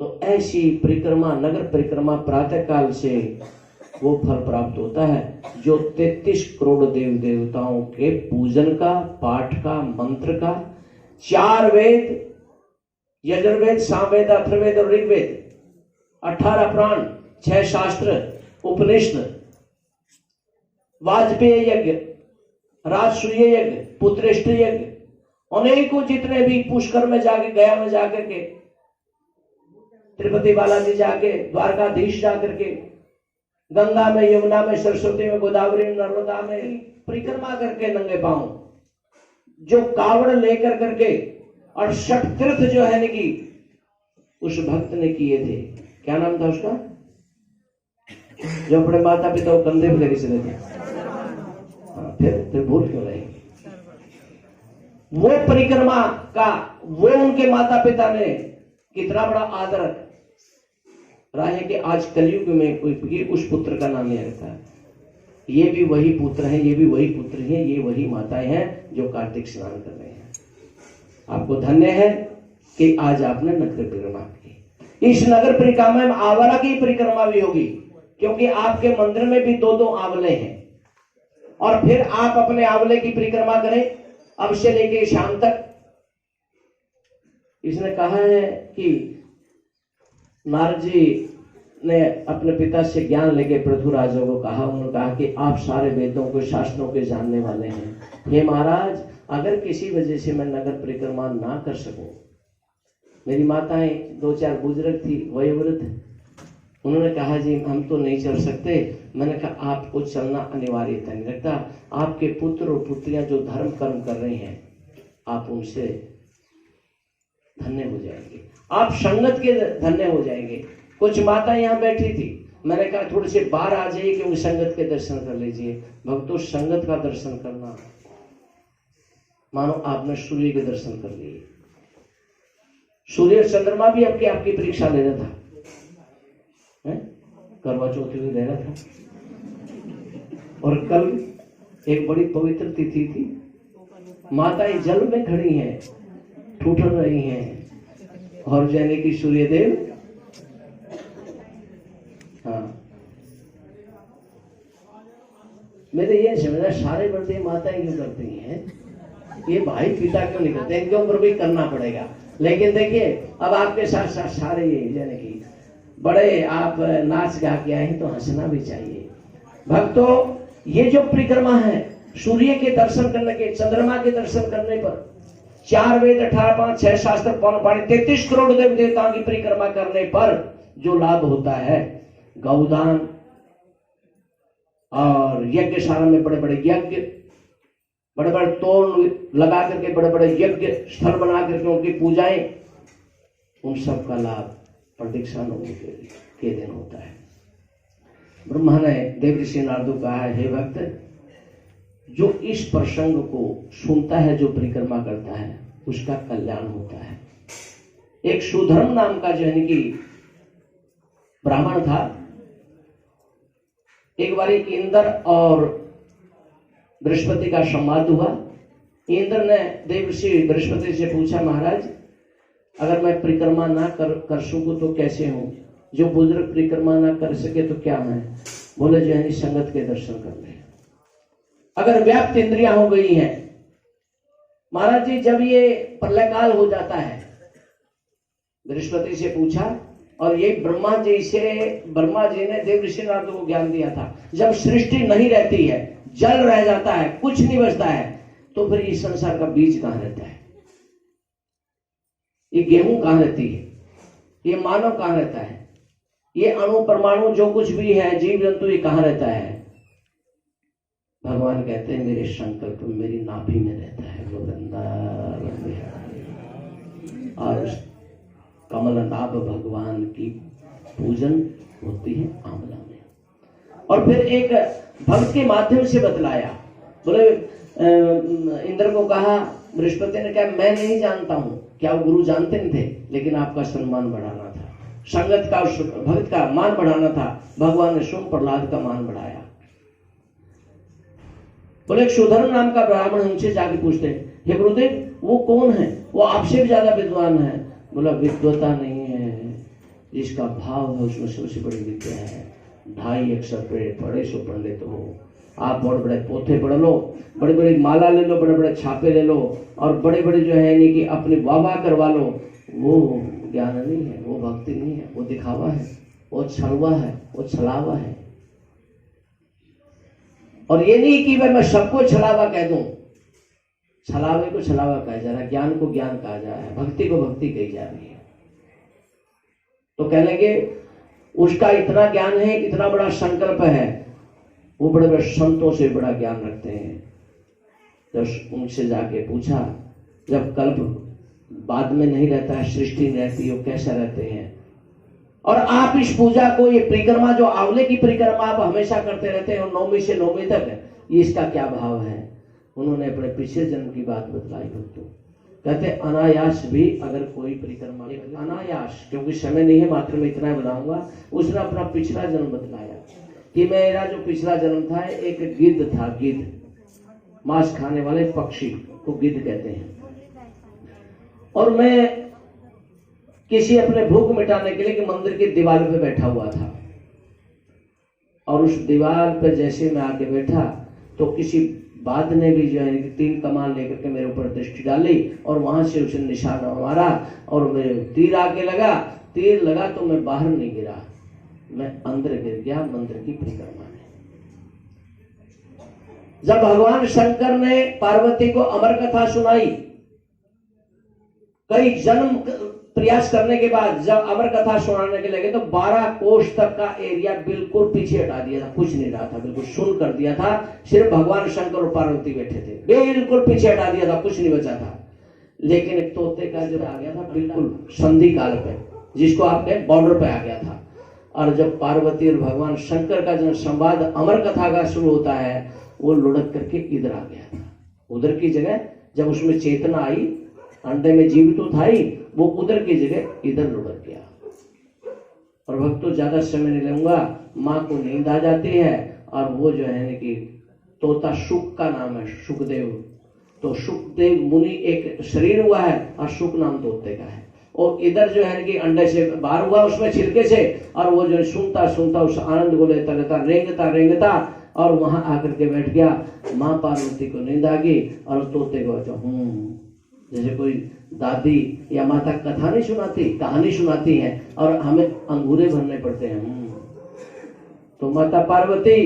तो ऐसी परिक्रमा, नगर परिक्रमा प्रातः काल से वो फल प्राप्त होता है जो 33 करोड़ देव देवताओं के पूजन का, पाठ का, मंत्र का, 4 वेद, यजुर्वेद, सामवेद, अथर्ववेद और ऋग्वेद, 18 पुराण, 6 शास्त्र, उपनिषद, वाजपेयी यज्ञ, राजसूय यज्ञ, पुत्रेष्ठ यज्ञ, अनेकों जितने भी पुष्कर में जाके, गया में जाकर के, तिरुपति बालाजी जाके, द्वारकाधीश जाकर के, गंगा में, यमुना में, सरस्वती में, गोदावरी में, नर्मदा में परिक्रमा करके नंगे पांव, जो कावड़ लेकर करके 68 तीर्थ जो है कि उस भक्त ने किए थे। क्या नाम था उसका? जो अपने माता पिता को कंधे पे लेके चले थे। फिर भूल क्यों रहे? वो परिक्रमा का, वो उनके माता पिता ने कितना बड़ा आदर रहा है कि आज कलयुग में कोई उस पुत्र का नाम नहीं रखता है। ये भी वही पुत्र है, ये भी वही पुत्र है, ये वही माताएं हैं जो कार्तिक स्नान कर रहे हैं। आपको धन्य है कि आज आपने नगर परिक्रमा की। इस नगर परिक्रमा में आंवला की परिक्रमा भी होगी, क्योंकि आपके मंदिर में भी 2-2 आंवले हैं। और फिर आप अपने आंवले की परिक्रमा करें अब से लेके शाम तक। इसने कहा है कि नारद जी ने अपने पिता से ज्ञान लेके पृथ्वीराज को कहा, उन्होंने कहा कि आप सारे वेदों को, शास्त्रों के जानने वाले हैं। हे महाराज, अगर किसी वजह से मैं नगर परिक्रमा ना कर सकूं, मेरी माताएं 2-4 बुजुर्ग थी, वयोवृद्ध, उन्होंने कहा जी हम तो नहीं चल सकते। मैंने कहा आपको चलना अनिवार्यता नहीं लगता। आपके पुत्र और पुत्रियां जो धर्म कर्म कर रहे हैं, आप उनसे धन्य हो जाएंगे, आप संगत के धन्य हो जाएंगे। कुछ माता यहाँ बैठी थी, मैंने कहा थोड़ी से बाहर आ जाइए क्योंकि संगत के दर्शन कर लीजिए। भक्तों, संगत का दर्शन करना मानो आपने सूर्य के दर्शन कर लिए। सूर्य और चंद्रमा भी आपकी परीक्षा ले रहा था, करवा चौथ भी ले रहा था। और कल एक बड़ी पवित्र तिथि थी, माताएं जल में खड़ी हैं, ठूठर रही हैं, और जाने की सूर्यदेव, हाँ, मेरे ये समझना सारे बड़े माताएं क्यों करती हैं, ये भाई पिता क्यों नहीं करते? इनके ऊपर भी करना पड़ेगा। लेकिन देखिए अब आपके साथ साथ सारे यानी कि बड़े आप नाच गा के आए हैं तो हंसना भी चाहिए। भक्तों, ये जो परिक्रमा है, सूर्य के दर्शन करने के, चंद्रमा के दर्शन करने पर, 4 वेद, 18 पुराण, 6 शास्त्र, पौन पाणी, 33 करोड़ देव देवताओं की परिक्रमा करने पर जो लाभ होता है, गौदान और यज्ञशाला में बड़े बड़े यज्ञ, बड़े बड़े तोरण लगा करके बड़े बड़े यज्ञ स्थल बना करके उनकी पूजाएं, उन सब का लाभ प्रतीक्षा के दिन होता है। ब्रह्मा ने देवऋषि नारद को कहा है, हे भक्त, जो इस प्रसंग को सुनता है, जो परिक्रमा करता है, उसका कल्याण होता है। एक सुधर्म नाम का जो है कि ब्राह्मण था, एक बार इंद्र और बृहस्पति का संवाद हुआ। इंद्र ने देवऋषि बृहस्पति से पूछा, महाराज अगर मैं परिक्रमा ना कर सकूं तो कैसे हूं? जो बुजुर्ग परिक्रमा ना कर सके तो क्या है? बोले जो है संगत के दर्शन कर ले। अगर व्याप्त इंद्रियां हो गई हैं, महाराज जी जब ये प्रलय काल हो जाता है, बृहस्पति से पूछा, और ये ब्रह्मा जी ने देवऋषि नारद को ज्ञान दिया था, जब सृष्टि नहीं रहती है, जल रह जाता है, कुछ नहीं बचता है, तो फिर इस संसार का बीज कहां रहता है? ये गेहूं कहां रहती है? ये मानव कहां रहता है? ये अणु परमाणु जो कुछ भी है, जीव जंतु, ये कहां रहता है? भगवान कहते हैं मेरे संकल्प मेरी नाभि में रहता है, और कमल नाभ भगवान की पूजन होती है आंवला में। और फिर एक भक्त के माध्यम से बतलाया, बोले इंद्र को कहा, बृहस्पति ने कहा मैं नहीं जानता हूं, क्या वो गुरु जानते नहीं थे, लेकिन आपका सम्मान बढ़ाना था, संगत का, भक्त का मान बढ़ाना था। भगवान ने सोम प्रहलाद का मान बढ़ाया। बोले एक सुधर्म नाम का ब्राह्मण उनसे जाके पूछते, हे गुरुदेव वो कौन है? वो आपसे भी ज्यादा विद्वान है। बोला विद्वता नहीं है, जिसका भाव है उसमें सबसे बड़ी विद्या है। 2.5 अक्षर पढ़े सो पंडित हो। आप बड़े बड़े पोथे पढ़ लो, बड़ी बड़ी माला ले लो, बड़े बड़े छापे ले लो और बड़े बड़े जो है यानी कि अपनी वाह करवा लो, वो ज्ञान नहीं है, वो भक्ति नहीं है, वो दिखावा है, वो छलवा है, वो छलावा है। और ये नहीं कि भाई मैं सबको छलावा कह दूं, छलावे को छलावा कहा जा रहा है, ज्ञान को ज्ञान कहा जा रहा है, भक्ति को भक्ति कही जा रही है। तो कह लेंगे उसका इतना ज्ञान है, इतना बड़ा संकल्प है, वो बड़े बड़े संतों से बड़ा ज्ञान रखते हैं। जब उनसे जाके पूछा, जब कल्प बाद में नहीं रहता है, सृष्टि नहीं रहती, वो कैसा रहते हैं, और आप इस पूजा को, ये परिक्रमा जो आंवले की परिक्रमा आप हमेशा करते रहते हैं 9वीं से 9वीं तक, ये इसका क्या भाव है? उन्होंने अपने पिछले जन्म की बात बतलाई भक्तों। कहते अनायास भी अगर कोई परिक्रमा, अनायास, क्योंकि समय नहीं है, मात्र में इतना बताऊंगा। उसने अपना पिछला जन्म बतलाया कि मेरा जो पिछला जन्म था एक गिद्ध था, गिद्ध मांस खाने वाले पक्षी को गिद्ध कहते हैं, और मैं किसी अपने भूख मिटाने के लिए कि मंदिर की दीवार पे बैठा हुआ था, और उस दीवार पर जैसे मैं आके बैठा तो किसी बाद ने भी जो है 3 कमान लेकर के मेरे ऊपर दृष्टि डाली और वहां से उसने निशाना मारा और मेरे तीर आके लगा। तीर लगा तो मैं बाहर नहीं गिरा, मैं अंदर गिर गया मंदिर की परिक्रमा में। जब भगवान शंकर ने पार्वती को अमर कथा सुनाई, कई जन्म प्रयास करने के बाद जब अमर कथा सुनाने के लगे तो 12 कोष तक का एरिया बिल्कुल पीछे हटा दिया था, कुछ नहीं रहा था, बिल्कुल सुन कर दिया था। सिर्फ भगवान शंकर और पार्वती बैठे थे, बिल्कुल पीछे हटा दिया था, कुछ नहीं बचा था। लेकिन एक तोते का जो आ गया था बिल्कुल संधि काल पे, जिसको आपके बॉर्डर पे आ गया था। और जब पार्वती और भगवान शंकर का जो संवाद अमर कथा का शुरू होता है, वो लुढ़क करके इधर आ गया था। उधर की जगह जब उसमें चेतना आई, अंडे में जीव तो था ही, वो उधर की जगह इधर लुढ़क गया। और भक्तों ज्यादा समय नहीं लूंगा, माँ को नींद आ जाती है और वो जो है कि तोता शुक का नाम है, शुकदेव। तो शुकदेव मुनि एक शरीर हुआ है और शुक नाम तोते का है। और इधर जो है कि अंडे से बाहर हुआ उसमें छिलके से, और वो जो सुनता सुनता उस आनंद को लेता रहता, रेंगता रेंगता, और वहां आकर के बैठ गया। माँ पार्वती को नींद आ गई और तोते को जैसे कोई दादी या माता कथा नहीं सुनाती, कहानी सुनाती है और हमें अंगूरे भरने पड़ते हैं। तो माता पार्वती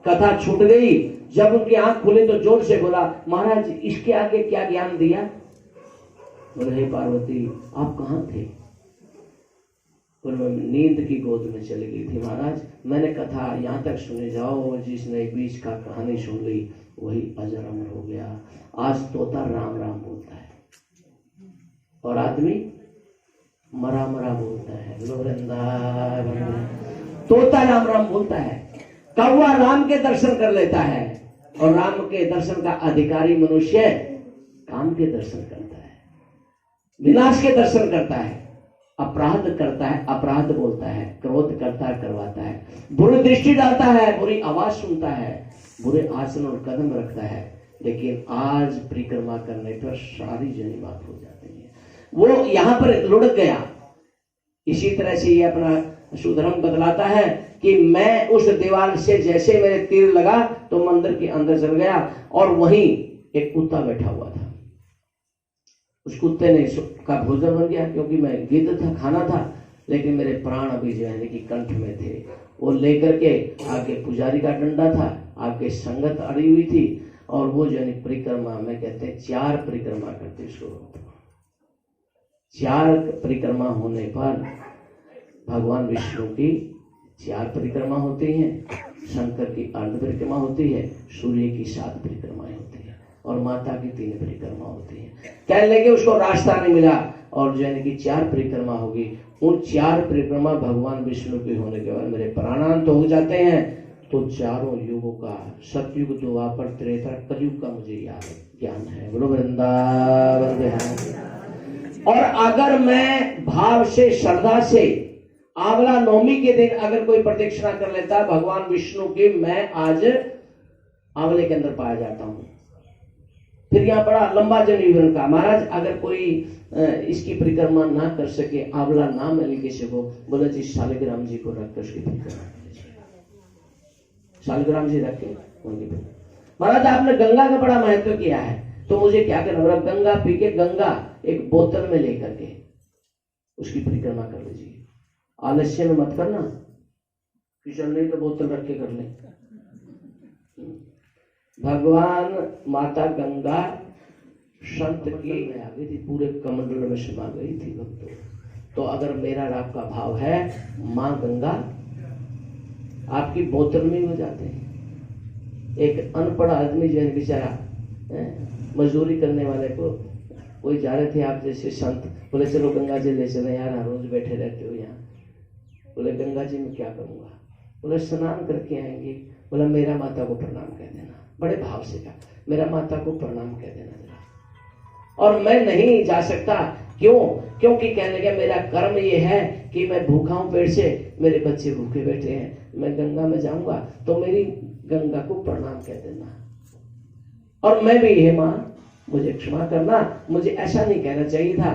कथा छूट गई। जब उनकी आंख खुली तो जोर से बोला, महाराज इसके आगे क्या ज्ञान दिया? बोले हे पार्वती आप कहाँ थे? बोले नींद की गोद में चली गई थी महाराज, मैंने कथा यहाँ तक सुने जाओ, जिसने बीच का कहानी सुन ली वही अजर अमर हो गया। आज तोता राम राम बोलता है और आदमी मरा मरा बोलता है। तोता राम राम बोलता है, कौवा राम के दर्शन कर लेता है, और राम के दर्शन का अधिकारी मनुष्य काम के दर्शन करता है, विनाश के दर्शन करता है, अपराध करता है, अपराध बोलता है, क्रोध करता है, करवाता है, बुरी दृष्टि डालता है, बुरी आवाज सुनता है, बुरे आसन और कदम रखता है। लेकिन आज परिक्रमा करने पर सारी जनी बात हो जाती है। वो यहां पर लुढ़क गया। इसी तरह से ये अपना सुधर्म बदलाता है कि मैं उस दीवार से जैसे मेरे तीर लगा तो मंदिर के अंदर चल गया, और वहीं एक कुत्ता बैठा हुआ था। उस कुत्ते ने का भोजन बन गया, क्योंकि मैं गिद्ध था, खाना था, लेकिन मेरे प्राण अभी जो है कि कंठ में थे। वो लेकर के आगे पुजारी का डंडा था, आगे संगत अड़ी हुई थी, और वो जो है परिक्रमा में कहते हैं 4 परिक्रमा करते इसको। 4 परिक्रमा होने पर भगवान विष्णु की 4 परिक्रमा होती हैं, शंकर की अर्ध परिक्रमा होती है, सूर्य की 7 परिक्रमाएं होती है, और माता की 3 परिक्रमा होती है। कहने लगे उसको रास्ता नहीं मिला, और जो है कि 4 परिक्रमा होगी। उन 4 परिक्रमा भगवान विष्णु के होने के बाद मेरे प्राणांत हो जाते हैं। तो चारों युगों का, सतयुग, द्वापर, त्रेता, कलयुग का मुझे याद ज्ञान है। बोलो वृंदावन बिहारी। और अगर मैं भाव से, श्रद्धा से आंवला नवमी के दिन अगर कोई प्रदक्षिणा कर लेता भगवान विष्णु की, मैं आज आंवले के अंदर पाया जाता हूं। फिर यहाँ बड़ा लंबा जन विवरण का, महाराज अगर कोई इसकी परिक्रमा ना कर सके, आंवला ना मिल के सको, बोले जी शालिग्राम जी को रखकर उसकी परिक्रमा कर लीजिए। शालिग्राम जी रख के उनकी परिक्रमा। महाराज आपने गंगा का बड़ा महत्व किया है, तो मुझे क्या करना पड़ा, गंगा पी के, गंगा एक बोतल में लेकर के उसकी परिक्रमा कर लीजिए। आलस्य में मत करना, किशन नहीं तो बोतल रख के कर ले। भगवान माता गंगा संत की में आ गई थी, पूरे कमंडल में समा गई थी भक्तों। तो अगर मेरा और आपका भाव है, माँ गंगा आपकी बोतल में हो जाते हैं। एक अनपढ़ आदमी जो है बेचारा मजदूरी करने वाले को, कोई जा रहे थे आप जैसे संत, बोले चलो गंगा जी ले चले यार, रोज बैठे रहते हो यहाँ। बोले गंगा जी में क्या करूँगा, बोले स्नान करके आएंगे। बोला मेरा माता को प्रणाम कह देना, बड़े भाव से कहा, मेरा माता को प्रणाम कह देना जरा। और मैं नहीं जा सकता, क्यों? क्योंकि कहने लगा मेरा कर्म ये है कि मैं भूखा हूं पेट से, मेरे बच्चे भूखे बैठे हैं, मैं गंगा में जाऊंगा तो मेरी गंगा को प्रणाम कह देना। और मैं भी, हे माँ मुझे क्षमा करना, मुझे ऐसा नहीं कहना चाहिए था।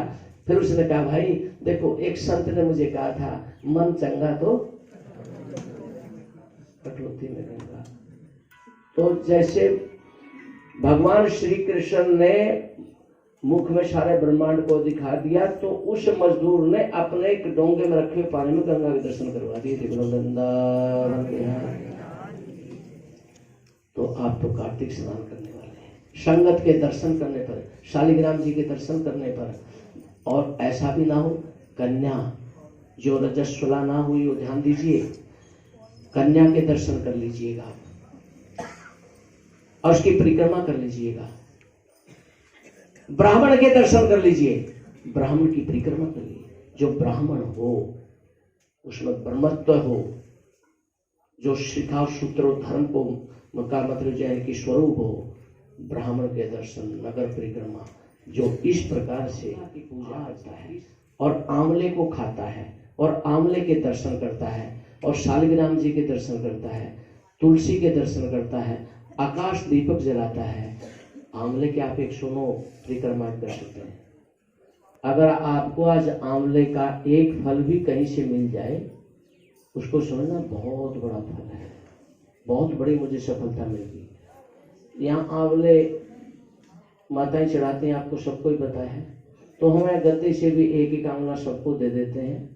फिर उसने कहा भाई देखो, एक संत ने मुझे कहा था, मन चंगा तो कटौती में गंगा। तो जैसे भगवान श्री कृष्ण ने मुख में सारे ब्रह्मांड को दिखा दिया, तो उस मजदूर ने अपने एक डोंगे में रखे पानी में गंगा के दर्शन करवा दिए थे। वृंदावन के तो आप तो कार्तिक स्नान करने वाले हैं, संगत के दर्शन करने पर, शालिग्राम जी के दर्शन करने पर। और ऐसा भी ना हो, कन्या जो रजस्वला ना हुई हो, ध्यान दीजिए, कन्या के दर्शन कर लीजिएगा और उसकी परिक्रमा कर लीजिएगा। ब्राह्मण के दर्शन कर लीजिए, ब्राह्मण की परिक्रमा कर लीजिए। जो ब्राह्मण हो उसमें ब्रह्मत्व हो, जो शिखा सूत्र धर्म को का मतलब जो है कि स्वरूप हो, ब्राह्मण के दर्शन, नगर परिक्रमा, जो इस प्रकार से की पूजा करता है और आंवले को खाता है और आंवले के दर्शन करता है और शालिग्राम जी के दर्शन करता है, तुलसी के दर्शन करता है, आकाश दीपक जलाता है, आंवले के आप एक सुनो परिक्रमा कर सकते हैं। अगर आपको आज आंवले का एक फल भी कहीं से मिल जाए, उसको समझना बहुत बड़ा फल है, बहुत बड़ी मुझे सफलता मिलेगी। यहाँ आंवले माताएं चढ़ाते हैं, आपको सबको ही पता है। तो हमें गद्दे से भी एक एक आंवला सबको दे देते हैं,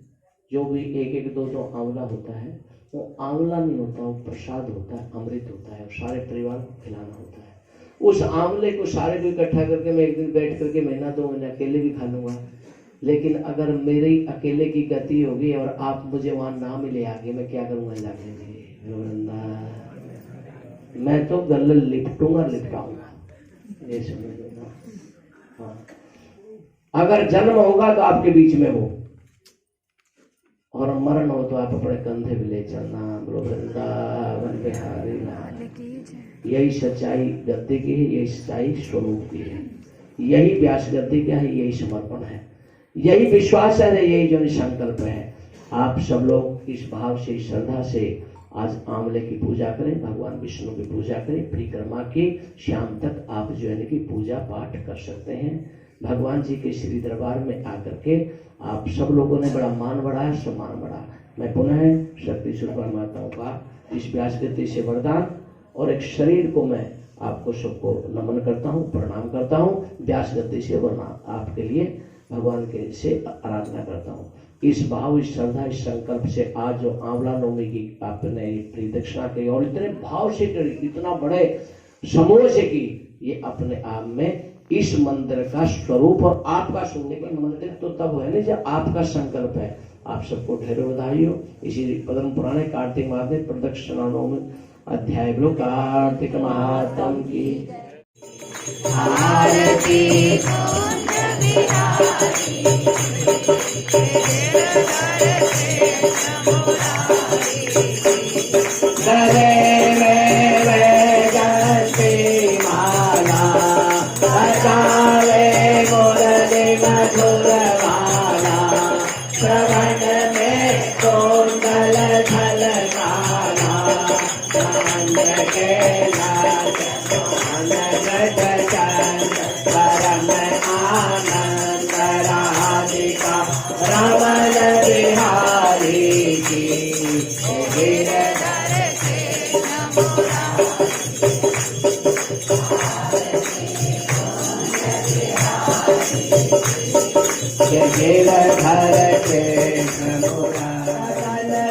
जो भी एक एक दो दो आंवला होता है, वो आंवला नहीं होता, वो प्रसाद होता है, अमृत होता है, और सारे परिवार को खिलाना होता है। उस आंवले को सारे को इकट्ठा करके मैं एक दिन बैठ करके महीना दो महीना अकेले भी खा लूंगा। लेकिन अगर मेरी अकेले की गति होगी और आप मुझे वहां ना मिले आगे, मैं क्या करूंगा जाके? मैं तो गले लिपटूंगा, लिपटाऊंगा, ये समझ लेना। हाँ। अगर जन्म होगा तो आपके बीच में हो, और मरण हो तो आप अपने कंधे भी ले चलना। वृंदावन बिहारी लाल। यही सच्चाई गद्दी की है, यही सच्चाई स्वरूप की है, यही व्यास गद्दी का है, यही समर्पण है, यही विश्वास है, यही जो संकल्प है। आप सब लोग इस भाव से, इस श्रद्धा से आज आंवले की पूजा करें, भगवान विष्णु की पूजा करें, परिक्रमा की शाम तक आप जो है कि पूजा पाठ कर सकते हैं। भगवान जी के श्री दरबार में आकर के आप सब लोगों ने बड़ा मान बढ़ाया, सम्मान बढ़ा। मैं पुनः शक्ति स्वरूपा माताओं का इस व्यास गति से वरदान और एक शरीर को मैं आपको सबको नमन करता हूँ, प्रणाम करता हूँ। व्यास गति से वरदान आपके लिए भगवान के से आराधना करता हूँ। इस भाव, इस श्रद्धा, इस संकल्प से आज जो आंवला नवमी की आपने प्रदक्षिणा की और इतने भाव से करी, इतना बड़े समूह से की, ये अपने आप में इस मंदिर का स्वरूप और आपका सुनने का मंदिर तो तब है ना जब आपका संकल्प है। आप सबको ढेरों बधाई हो। इसी पद्म पुराणे कार्तिक मास में प्रदक्षिणा नवमी अध्याय बोलो कार्तिक महात्म की आरती। के लाल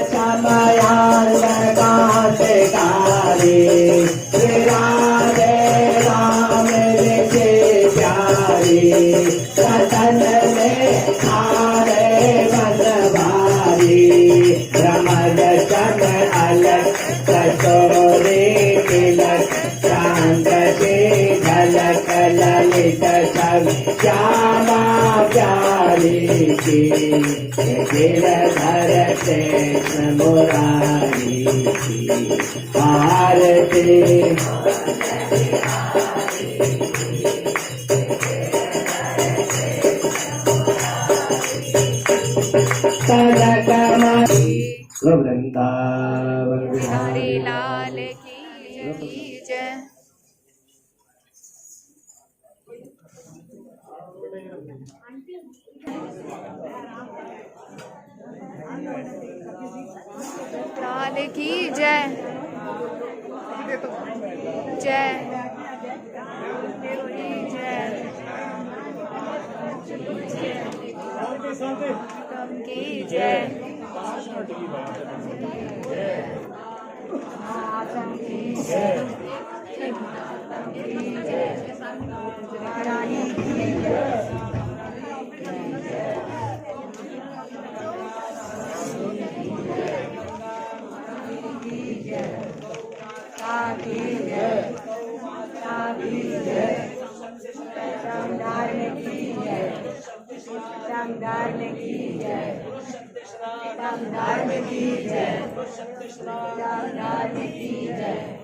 श्यामयांगकांतकारी राधे राम के प्यारी सदन में आरे बनवारी रमण चन अलग कसोरे तिलक चांद से झलक ललित सब श्यामा प्यारी की गिरधर कृष्ण मुरारी की आरती वृंदावन बिहारी लाल की जय। लाल की जय जय की जय की जय।